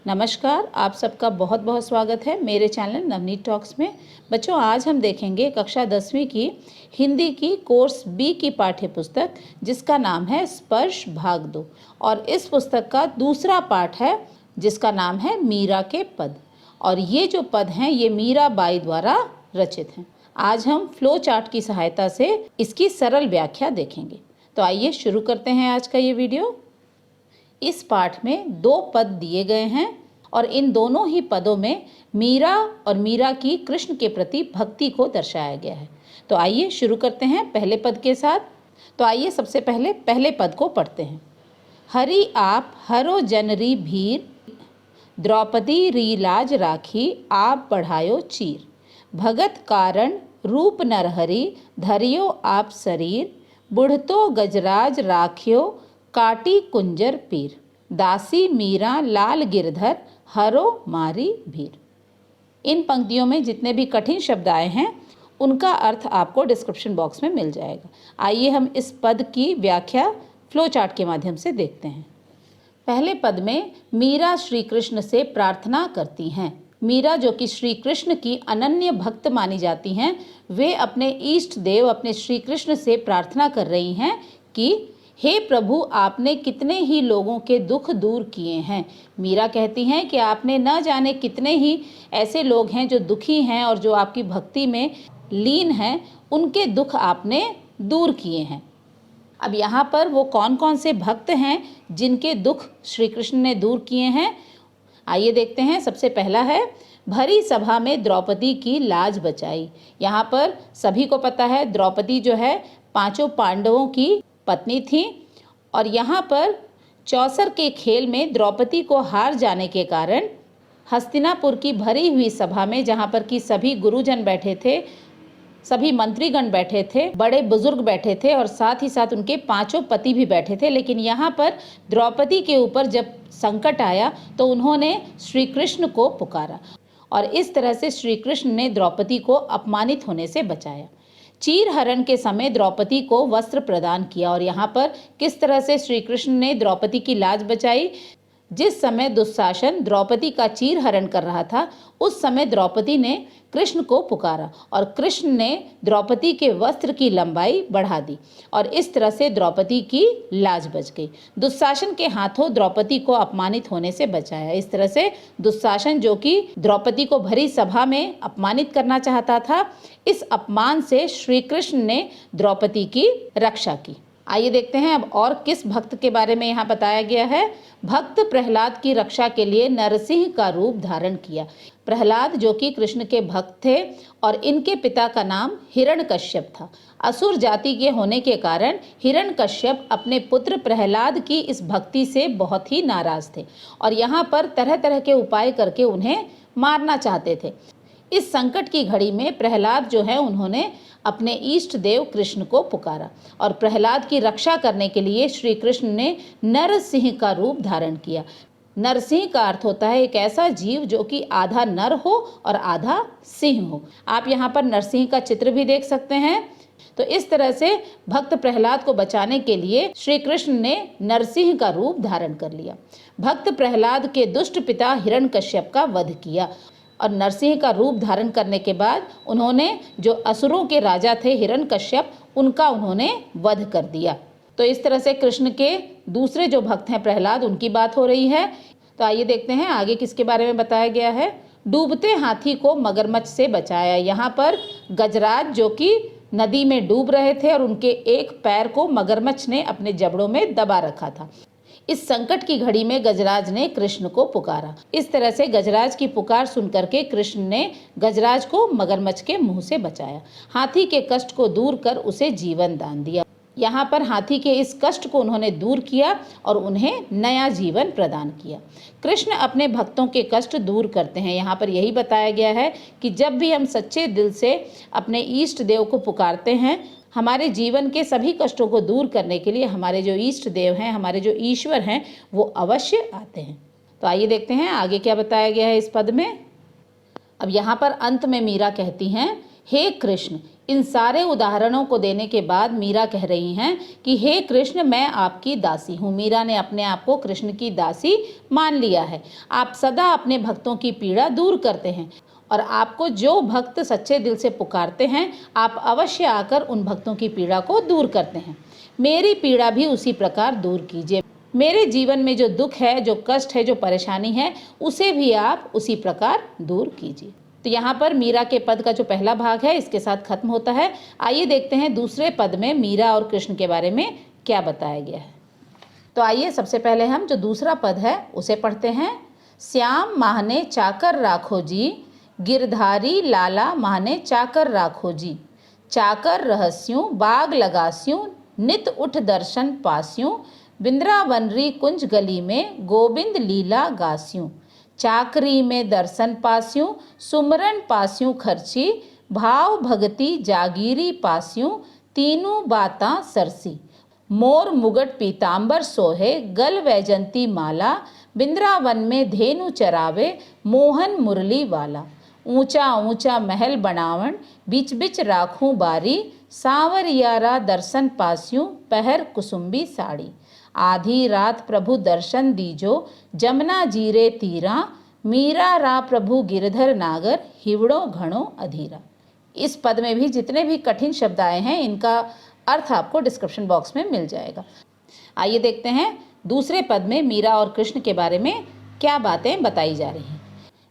नमस्कार, आप सबका बहुत बहुत स्वागत है मेरे चैनल नवनीत टॉक्स में। बच्चों, आज हम देखेंगे कक्षा 10वीं की हिंदी की कोर्स बी की पाठ्य पुस्तक जिसका नाम है स्पर्श भाग 2। और इस पुस्तक का दूसरा पाठ है जिसका नाम है मीरा के पद। और ये जो पद हैं ये मीरा बाई द्वारा रचित हैं। आज हम फ्लो चार्ट की सहायता से इसकी सरल व्याख्या देखेंगे। तो आइए शुरू करते हैं आज का ये वीडियो। इस पाठ में 2 पद दिए गए हैं और इन दोनों ही पदों में मीरा और मीरा की कृष्ण के प्रति भक्ति को दर्शाया गया है। तो आइए शुरू करते हैं पहले पद के साथ। तो आइए सबसे पहले पद को पढ़ते हैं। हरि आप हरो जनरी भीर, द्रौपदी री लाज राखी आप बढ़ायो चीर। भगत कारण रूप नरहरि धरियो आप शरीर, बुढ़तो गजराज राख्यो काटी कुंजर पीर। दासी मीरा लाल गिरधर हरो मारी भीर। इन पंक्तियों में जितने भी कठिन शब्द आए हैं उनका अर्थ आपको डिस्क्रिप्शन बॉक्स में मिल जाएगा। आइए हम इस पद की व्याख्या फ्लो चार्ट के माध्यम से देखते हैं। पहले पद में मीरा श्री कृष्ण से प्रार्थना करती हैं। मीरा जो कि श्री कृष्ण की अनन्य भक्त मानी जाती हैं, वे अपने इष्ट देव अपने श्री कृष्ण से प्रार्थना कर रही हैं कि हे प्रभु, आपने कितने ही लोगों के दुख दूर किए हैं। मीरा कहती हैं कि आपने न जाने कितने ही ऐसे लोग हैं जो दुखी हैं और जो आपकी भक्ति में लीन हैं, उनके दुख आपने दूर किए हैं। अब यहाँ पर वो कौन कौन से भक्त हैं जिनके दुख श्री कृष्ण ने दूर किए हैं, आइए देखते हैं। सबसे पहला है भरी सभा में द्रौपदी की लाज बचाई। यहाँ पर सभी को पता है द्रौपदी जो है 5 पांडवों की पत्नी थी और यहाँ पर चौसर के खेल में द्रौपदी को हार जाने के कारण हस्तिनापुर की भरी हुई सभा में, जहाँ पर कि सभी गुरुजन बैठे थे, सभी मंत्रीगण बैठे थे, बड़े बुजुर्ग बैठे थे और साथ ही साथ उनके 5 पति भी बैठे थे, लेकिन यहाँ पर द्रौपदी के ऊपर जब संकट आया तो उन्होंने श्री कृष्ण को पुकारा और इस तरह से श्री कृष्ण ने द्रौपदी को अपमानित होने से बचाया। चीर हरण के समय द्रौपदी को वस्त्र प्रदान किया और यहाँ पर किस तरह से श्री कृष्ण ने द्रौपदी की लाज बचाई। जिस समय दुशासन द्रौपदी का चीर हरण कर रहा था, उस समय द्रौपदी ने कृष्ण को पुकारा और कृष्ण ने द्रौपदी के वस्त्र की लंबाई बढ़ा दी और इस तरह से द्रौपदी की लाज बच गई। दुशासन के हाथों द्रौपदी को अपमानित होने से बचाया। इस तरह से दुशासन जो कि द्रौपदी को भरी सभा में अपमानित करना चाहता था, इस अपमान से श्री कृष्ण ने द्रौपदी की रक्षा की। आइए देखते हैं अब और किस भक्त के बारे में यहाँ बताया गया है। भक्त प्रहलाद की रक्षा के लिए नरसिंह का रूप धारण किया। प्रहलाद जो कि कृष्ण के भक्त थे और इनके पिता का नाम हिरण्यकश्यप था। असुर जाति के होने के कारण हिरण्यकश्यप अपने पुत्र प्रहलाद की इस भक्ति से बहुत ही नाराज थे और यहाँ पर तरह तरह के उपाय करके उन्हें मारना चाहते थे। इस संकट की घड़ी में प्रहलाद जो है उन्होंने अपने इष्ट देव कृष्ण को पुकारा और प्रहलाद की रक्षा करने के लिए श्री कृष्ण ने नरसिंह का रूप धारण किया। नरसिंह का अर्थ होता है एक ऐसा जीव जो कि आधा नर हो और आधा सिंह हो। आप यहाँ पर नरसिंह का चित्र भी देख सकते हैं। तो इस तरह से भक्त प्रहलाद को बचाने के लिए श्री कृष्ण ने नरसिंह का रूप धारण कर लिया। भक्त प्रहलाद के दुष्ट पिता हिरण्यकश्यप का वध किया और नरसिंह का रूप धारण करने के बाद उन्होंने जो असुरों के राजा थे हिरण्यकश्यप, उनका उन्होंने वध कर दिया। तो इस तरह से कृष्ण के दूसरे जो भक्त हैं प्रहलाद, उनकी बात हो रही है। तो आइए देखते हैं आगे किसके बारे में बताया गया है। डूबते हाथी को मगरमच्छ से बचाया। यहाँ पर गजराज जो कि नदी में डूब रहे थे और उनके एक पैर को मगरमच्छ ने अपने जबड़ों में दबा रखा था। इस संकट की घड़ी में गजराज ने कृष्ण को पुकारा। इस तरह से गजराज की पुकार सुनकर के कृष्ण ने गजराज को मगरमच्छ के मुंह से बचाया। हाथी के कष्ट को दूर कर उसे जीवन दान दिया। यहाँ पर हाथी के इस कष्ट को उन्होंने दूर किया और उन्हें नया जीवन प्रदान किया। कृष्ण अपने भक्तों के कष्ट दूर करते हैं। यहाँ पर यही बताया गया है कि जब भी हम सच्चे दिल से अपने इष्ट देव को पुकारते हैं, हमारे जीवन के सभी कष्टों को दूर करने के लिए हमारे जो इष्ट देव हैं, हमारे जो ईश्वर हैं, वो अवश्य आते हैं। तो आइए देखते हैं आगे क्या बताया गया है इस पद में। अब यहाँ पर अंत में मीरा कहती हैं हे कृष्ण। इन सारे उदाहरणों को देने के बाद मीरा कह रही हैं कि हे कृष्ण, मैं आपकी दासी हूँ। मीरा ने अपने आप को कृष्ण की दासी मान लिया है। आप सदा अपने भक्तों की पीड़ा दूर करते हैं और आपको जो भक्त सच्चे दिल से पुकारते हैं, आप अवश्य आकर उन भक्तों की पीड़ा को दूर करते हैं। मेरी पीड़ा भी उसी प्रकार दूर कीजिए। मेरे जीवन में जो दुख है, जो कष्ट है, जो परेशानी है, उसे भी आप उसी प्रकार दूर कीजिए। तो यहाँ पर मीरा के पद का जो पहला भाग है इसके साथ खत्म होता है। आइए देखते हैं दूसरे पद में मीरा और कृष्ण के बारे में क्या बताया गया है। तो आइए सबसे पहले हम जो दूसरा पद है उसे पढ़ते हैं। श्याम माहने चाकर राखो जी, गिरधारी लाला माहने चाकर राखो जी। चाकर रहस्यों बाग लगास्यों, नित उठ दर्शन पास्यों। बिंद्रावनरी कुंज गली में गोविंद लीला गास्यों। चाकरी में दर्शन पास्यों, सुमरन पास्यों खर्ची। भाव भगति जागीरी पास्यों, तीनों बातां सरसी। मोर मुगट पीतांबर सोहे, गल वैजंती माला। बिंद्रावन में धेनु चरावे, मोहन मुरली वाला। ऊंचा ऊंचा महल बनावण, बीच बीच राखूं बारी। सांवरियारा दर्शन पास्यों, पहर कुसुम्बी साड़ी। आधी रात प्रभु दर्शन दीजो, जमुना जीरे तीरा। मीरा रा प्रभु गिरधर नागर, हिवड़ो घणो अधीरा। इस पद में भी जितने भी कठिन शब्द आए हैं इनका अर्थ आपको डिस्क्रिप्शन बॉक्स में मिल जाएगा। आइए देखते हैं दूसरे पद में मीरा और कृष्ण के बारे में क्या बातें बताई जा रही हैं।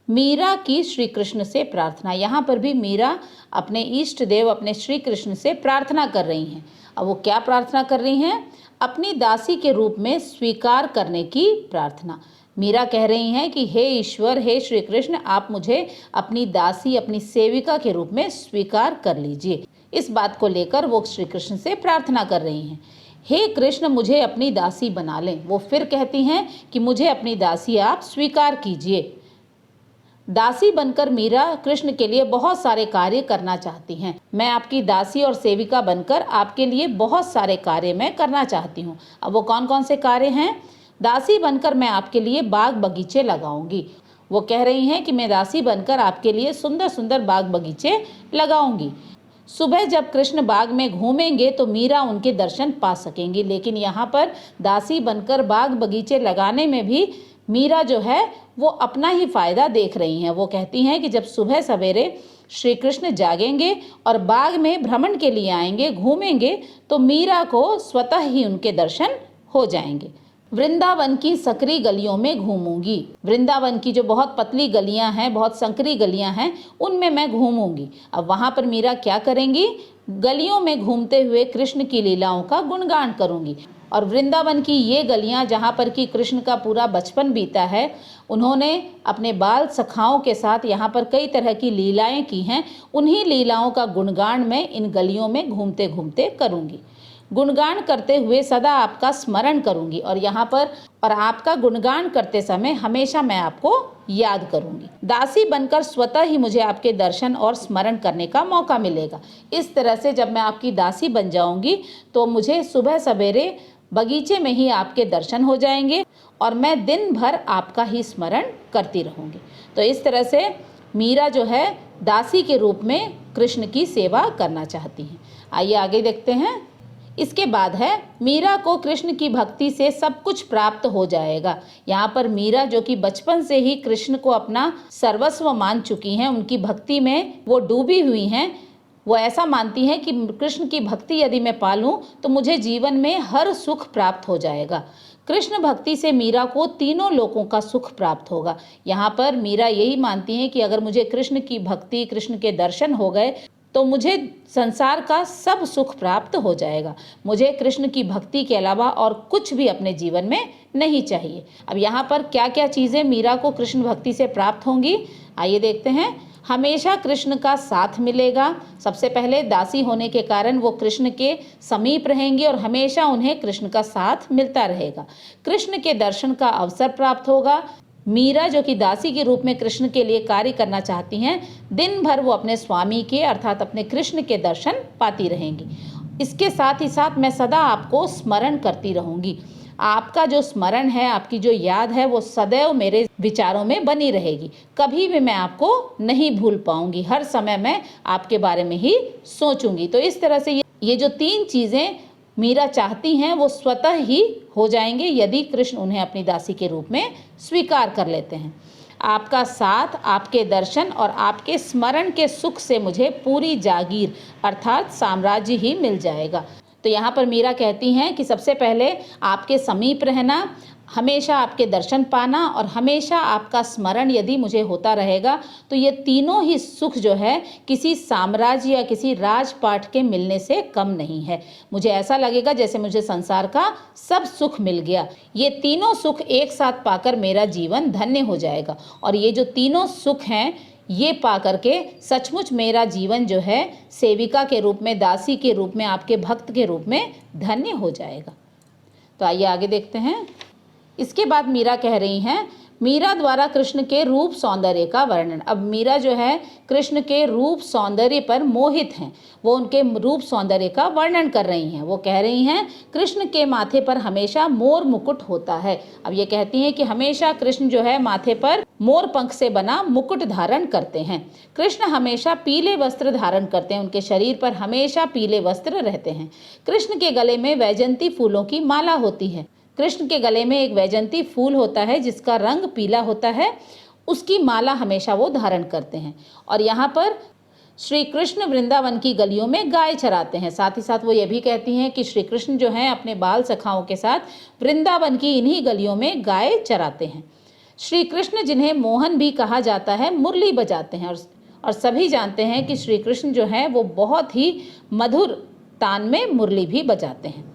मीरा की श्री कृष्ण से प्रार्थना। यहाँ पर भी मीरा अपने इष्ट देव अपने श्री कृष्ण से प्रार्थना कर रही हैं। अब वो क्या प्रार्थना कर रही हैं? अपनी दासी के रूप में स्वीकार करने की प्रार्थना। मीरा कह रही हैं कि हे ईश्वर, हे श्री कृष्ण, आप मुझे अपनी दासी, अपनी सेविका के रूप में स्वीकार कर लीजिए। इस बात को लेकर वो श्री कृष्ण से प्रार्थना कर रही हैं। हे कृष्ण, मुझे अपनी दासी बना लें। वो फिर कहती हैं कि मुझे अपनी दासी आप स्वीकार कीजिए। दासी बनकर मीरा कृष्ण के लिए बहुत सारे कार्य करना चाहती हैं। मैं आपकी दासी और सेविका बनकर आपके लिए बहुत सारे कार्य मैं करना चाहती हूँ। अब वो कौन कौन से कार्य हैं? दासी बनकर मैं आपके लिए बाग बगीचे लगाऊंगी। वो कह रही हैं कि मैं दासी बनकर आपके लिए सुंदर सुंदर बाग बगीचे लगाऊंगी। सुबह जब कृष्ण बाग में घूमेंगे तो मीरा उनके दर्शन पा सकेंगी। लेकिन यहाँ पर दासी बनकर बाग बगीचे लगाने में भी मीरा जो है वो अपना ही फायदा देख रही हैं। वो कहती हैं कि जब सुबह सवेरे श्री कृष्ण जागेंगे और बाग में भ्रमण के लिए आएंगे, घूमेंगे, तो मीरा को स्वतः ही उनके दर्शन हो जाएंगे। वृंदावन की सकरी गलियों में घूमूंगी। वृंदावन की जो बहुत पतली गलियां हैं, बहुत संकरी गलियां हैं, उनमें मैं घूमूंगी। अब वहां पर मीरा क्या करेंगी? गलियों में घूमते हुए कृष्ण की लीलाओं का गुणगान करूंगी। और वृंदावन की ये गलियां जहाँ पर कि कृष्ण का पूरा बचपन बीता है, उन्होंने अपने बाल सखाओं के साथ यहाँ पर कई तरह की लीलाएं की हैं। उन्हीं लीलाओं का गुणगान मैं इन गलियों में घूमते घूमते करूँगी। गुणगान करते हुए सदा आपका स्मरण करूँगी और यहाँ पर और आपका गुणगान करते समय हमेशा मैं आपको याद करूँगी। दासी बनकर स्वतः ही मुझे आपके दर्शन और स्मरण करने का मौका मिलेगा। इस तरह से जब मैं आपकी दासी बन जाऊँगी तो मुझे सुबह सवेरे बगीचे में ही आपके दर्शन हो जाएंगे और मैं दिन भर आपका ही स्मरण करती रहूँगी। तो इस तरह से मीरा जो है दासी के रूप में कृष्ण की सेवा करना चाहती हैं। आइए आगे देखते हैं। इसके बाद है मीरा को कृष्ण की भक्ति से सब कुछ प्राप्त हो जाएगा। यहाँ पर मीरा जो कि बचपन से ही कृष्ण को अपना सर्वस्व मान चुकी हैं, उनकी भक्ति में वो डूबी हुई हैं। वो ऐसा मानती हैं कि कृष्ण की भक्ति यदि मैं पालूं तो मुझे जीवन में हर सुख प्राप्त हो जाएगा। कृष्ण भक्ति से मीरा को तीनों लोकों का सुख प्राप्त होगा। यहाँ पर मीरा यही मानती हैं कि अगर मुझे कृष्ण की भक्ति, कृष्ण के दर्शन हो गए तो मुझे संसार का सब सुख प्राप्त हो जाएगा। मुझे कृष्ण की भक्ति के अलावा और कुछ भी अपने जीवन में नहीं चाहिए। अब यहाँ पर क्या क्या चीज़ें मीरा को कृष्ण भक्ति से प्राप्त होंगी, आइए देखते हैं। हमेशा कृष्ण का साथ मिलेगा। सबसे पहले दासी होने के कारण वो कृष्ण के समीप रहेंगी और हमेशा उन्हें कृष्ण का साथ मिलता रहेगा। कृष्ण के दर्शन का अवसर प्राप्त होगा। मीरा जो कि दासी के रूप में कृष्ण के लिए कार्य करना चाहती हैं, दिन भर वो अपने स्वामी के अर्थात अपने कृष्ण के दर्शन पाती रहेंगी। इसके साथ ही साथ मैं सदा आपको स्मरण करती रहूँगी। आपका जो स्मरण है, आपकी जो याद है, वो सदैव मेरे विचारों में बनी रहेगी। कभी भी मैं आपको नहीं भूल पाऊंगी, हर समय मैं आपके बारे में ही सोचूंगी। तो इस तरह से ये जो 3 चीज़ें मीरा चाहती हैं वो स्वतः ही हो जाएंगे यदि कृष्ण उन्हें अपनी दासी के रूप में स्वीकार कर लेते हैं। आपका साथ, आपके दर्शन और आपके स्मरण के सुख से मुझे पूरी जागीर अर्थात साम्राज्य ही मिल जाएगा। तो यहाँ पर मीरा कहती हैं कि सबसे पहले आपके समीप रहना, हमेशा आपके दर्शन पाना और हमेशा आपका स्मरण यदि मुझे होता रहेगा, तो ये तीनों ही सुख जो है किसी साम्राज्य या किसी राजपाट के मिलने से कम नहीं है। मुझे ऐसा लगेगा जैसे मुझे संसार का सब सुख मिल गया। ये तीनों सुख एक साथ पाकर मेरा जीवन धन्य हो जाएगा और ये जो तीनों सुख हैं ये पा करके सचमुच मेरा जीवन जो है सेविका के रूप में, दासी के रूप में, आपके भक्त के रूप में धन्य हो जाएगा। तो आइए आगे देखते हैं। इसके बाद मीरा कह रही हैं, मीरा द्वारा कृष्ण के रूप सौंदर्य का वर्णन। अब मीरा जो है कृष्ण के रूप सौंदर्य पर मोहित हैं, वो उनके रूप सौंदर्य का वर्णन कर रही हैं। वो कह रही हैं कृष्ण के माथे पर हमेशा मोर मुकुट होता है। अब ये कहती हैं कि हमेशा कृष्ण जो है माथे पर मोर पंख से बना मुकुट धारण करते हैं। कृष्ण हमेशा पीले वस्त्र धारण करते हैं, उनके शरीर पर हमेशा पीले वस्त्र रहते हैं। कृष्ण के गले में वैजंती फूलों की माला होती है। कृष्ण के गले में एक वैजंती फूल होता है जिसका रंग पीला होता है, उसकी माला हमेशा वो धारण करते हैं। और यहाँ पर श्री कृष्ण वृंदावन की गलियों में गाय चराते हैं। साथ ही साथ वो ये भी कहती हैं कि श्री कृष्ण जो हैं अपने बाल सखाओं के साथ वृंदावन की इन्हीं गलियों में गाय चराते हैं। श्री कृष्ण जिन्हें मोहन भी कहा जाता है, मुरली बजाते हैं और सभी जानते हैं कि श्री कृष्ण जो है वो बहुत ही मधुर तान में मुरली भी बजाते हैं।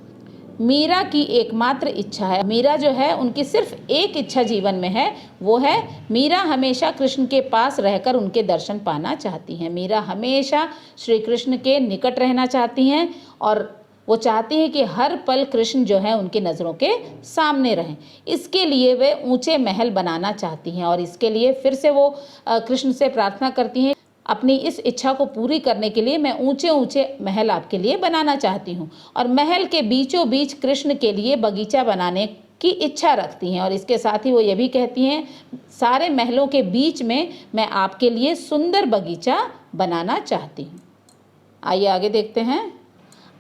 मीरा की एकमात्र इच्छा है, मीरा जो है उनकी सिर्फ एक इच्छा जीवन में है, वो है मीरा हमेशा कृष्ण के पास रहकर उनके दर्शन पाना चाहती हैं। मीरा हमेशा श्री कृष्ण के निकट रहना चाहती हैं और वो चाहती हैं कि हर पल कृष्ण जो है उनकी नज़रों के सामने रहें। इसके लिए वे ऊंचे महल बनाना चाहती हैं और इसके लिए फिर से वो कृष्ण से प्रार्थना करती हैं, अपनी इस इच्छा को पूरी करने के लिए मैं ऊंचे ऊंचे महल आपके लिए बनाना चाहती हूँ। और महल के बीचों बीच कृष्ण के लिए बगीचा बनाने की इच्छा रखती हैं। और इसके साथ ही वो ये भी कहती हैं, सारे महलों के बीच में मैं आपके लिए सुंदर बगीचा बनाना चाहती हूँ। आइए आगे देखते हैं।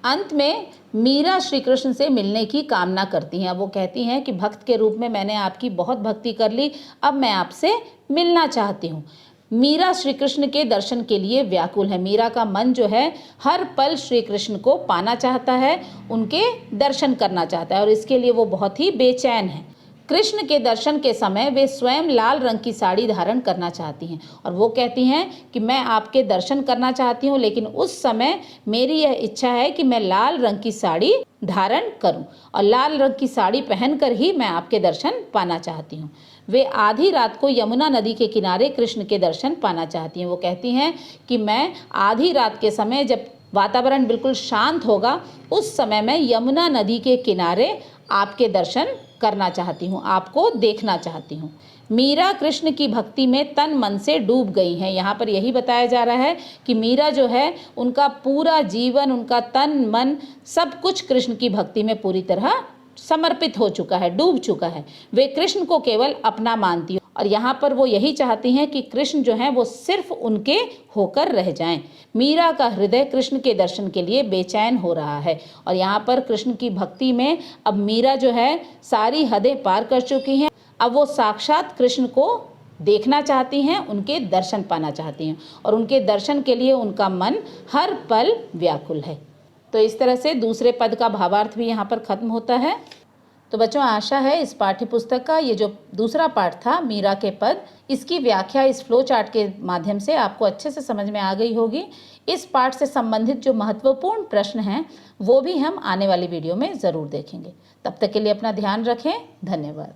अंत में मीरा श्री कृष्ण से मिलने की कामना करती हैं। अब वो कहती हैं कि भक्त के रूप में मैंने आपकी बहुत भक्ति कर ली, अब मैं आपसे मिलना चाहती हूँ। मीरा श्री कृष्ण के दर्शन के लिए व्याकुल है। मीरा का मन जो है हर पल श्री कृष्ण को पाना चाहता है, उनके दर्शन करना चाहता है और इसके लिए वो बहुत ही बेचैन है। कृष्ण के दर्शन के समय वे स्वयं लाल रंग की साड़ी धारण करना चाहती हैं और वो कहती हैं कि मैं आपके दर्शन करना चाहती हूँ, लेकिन उस समय मेरी यह इच्छा है कि मैं लाल रंग की साड़ी धारण करूं और लाल रंग की साड़ी पहनकर ही मैं आपके दर्शन पाना चाहती हूँ। वे आधी रात को यमुना नदी के किनारे कृष्ण के दर्शन पाना चाहती हैं। वो कहती हैं कि मैं आधी रात के समय जब वातावरण बिल्कुल शांत होगा, उस समय मैं यमुना नदी के किनारे आपके दर्शन करना चाहती हूँ, आपको देखना चाहती हूँ। मीरा कृष्ण की भक्ति में तन मन से डूब गई हैं। यहाँ पर यही बताया जा रहा है कि मीरा जो है उनका पूरा जीवन, उनका तन मन सब कुछ कृष्ण की भक्ति में पूरी तरह समर्पित हो चुका है, डूब चुका है। वे कृष्ण को केवल अपना मानती हैं और यहाँ पर वो यही चाहती हैं कि कृष्ण जो है वो सिर्फ उनके होकर रह जाएं। मीरा का हृदय कृष्ण के दर्शन के लिए बेचैन हो रहा है और यहाँ पर कृष्ण की भक्ति में अब मीरा जो है सारी हदें पार कर चुकी हैं। अब वो साक्षात कृष्ण को देखना चाहती हैं, उनके दर्शन पाना चाहती हैं और उनके दर्शन के लिए उनका मन हर पल व्याकुल है। तो इस तरह से दूसरे पद का भावार्थ भी यहाँ पर खत्म होता है। तो बच्चों, आशा है इस पाठ्य पुस्तक का ये जो दूसरा पाठ था मीरा के पद, इसकी व्याख्या इस फ्लो चार्ट के माध्यम से आपको अच्छे से समझ में आ गई होगी। इस पाठ से संबंधित जो महत्वपूर्ण प्रश्न हैं वो भी हम आने वाली वीडियो में ज़रूर देखेंगे। तब तक के लिए अपना ध्यान रखें। धन्यवाद।